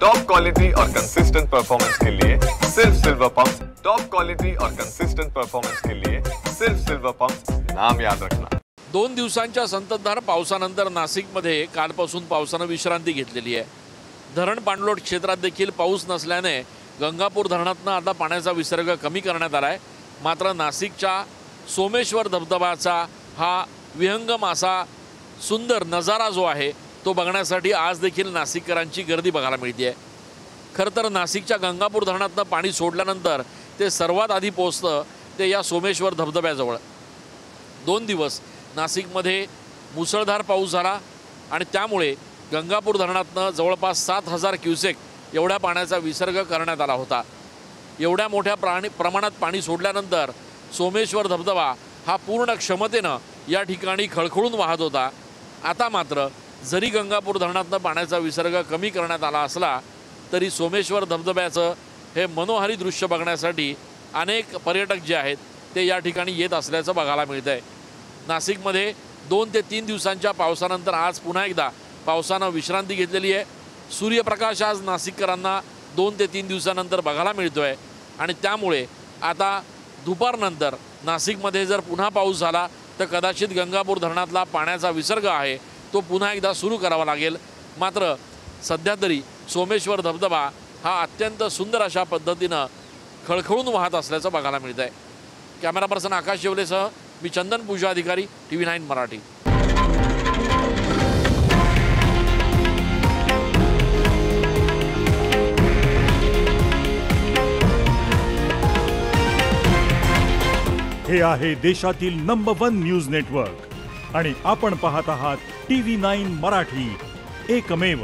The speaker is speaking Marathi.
टॉप क्वालिटी और कंसिस्टेंट परफॉर्मेंस के लिए सिर्फ सिल्वर पंप्स। टॉप क्वालिटी और कंसिस्टेंट परफॉर्मेंस के लिए सिर्फ सिल्वर पंप्स, नाम याद रखना। 2 दिवसांच्या संततधार पावसानंतर नाशिकमध्ये कालपासून पावसानं विश्रांती घेतलेली आहे। धरण पाणलोट क्षेत्रात देखील पाऊस नसल्याने गंगापूर धरणातून आता पाण्याचा विसर्ग कमी करण्यात आलाय। मात्र नाशिकच्या सोमेश्वर धबधब्याचा हा विहंगम असा सुंदर नजारा जो आहे तो बघण्यासाठी आज देखील नाशिककरांची गर्दी बघायला मिळते आहे। खरं तर नाशिकच्या गंगापूर धरणातून पाणी सोडल्यानंतर ते सर्वात आधी पोहोचतं ते या सोमेश्वर धबधब्याजवळ। 2 दिवस नाशिकमध्ये मुसळधार पाऊस झाला आणि त्यामुळे गंगापूर धरणातून जवळपास 7000 क्युसेक एवढ्या पाण्याचा विसर्ग करण्यात आला होता। एवढ्या मोठ्या प्रमाणात पाणी सोडल्यानंतर सोमेश्वर धबधबा हा पूर्ण क्षमतेनं या ठिकाणी खळखळून वाहत होता। आता मात्र जरी गंगापूर धरणातून पाण्याचा विसर्ग कमी करण्यात आला असला तरी सोमेश्वर धबधब्याचं हे मनोहारी दृश्य बघण्यासाठी अनेक पर्यटक जे आहेत ते या ठिकाणी येत असल्याचं बघायला मिळतंय। नाशिकमध्ये 2 ते 3 दिवसांच्या पावसानंतर आज पुन्हा एकदा पावसानं विश्रांती घेतलेली आहे। सूर्यप्रकाश आज नाशिककरांना 2 ते 3 दिवसानंतर बघायला मिळतोय आणि त्यामुळे आता दुपारनंतर नाशिकमध्ये जर पुन्हा पाऊस झाला तर कदाचित गंगापूर धरणातला पाण्याचा विसर्ग आहे तो पुन्हा एकदा सुरू करावा लागेल। मात्र सध्या तरी सोमेश्वर धबधबा हा अत्यंत सुंदर अशा पद्धतीनं खळखळून वाहत असल्याचं बघायला मिळतंय। कॅमेरा पर्सन आकाश येवलेसह मी चंदन पूजा अधिकारी TV9 मराठी। हे आहे देशातील नंबर 1 न्यूज नेटवर्क आणि आपण पाहत आहात TV9 मराठी, एकमेव।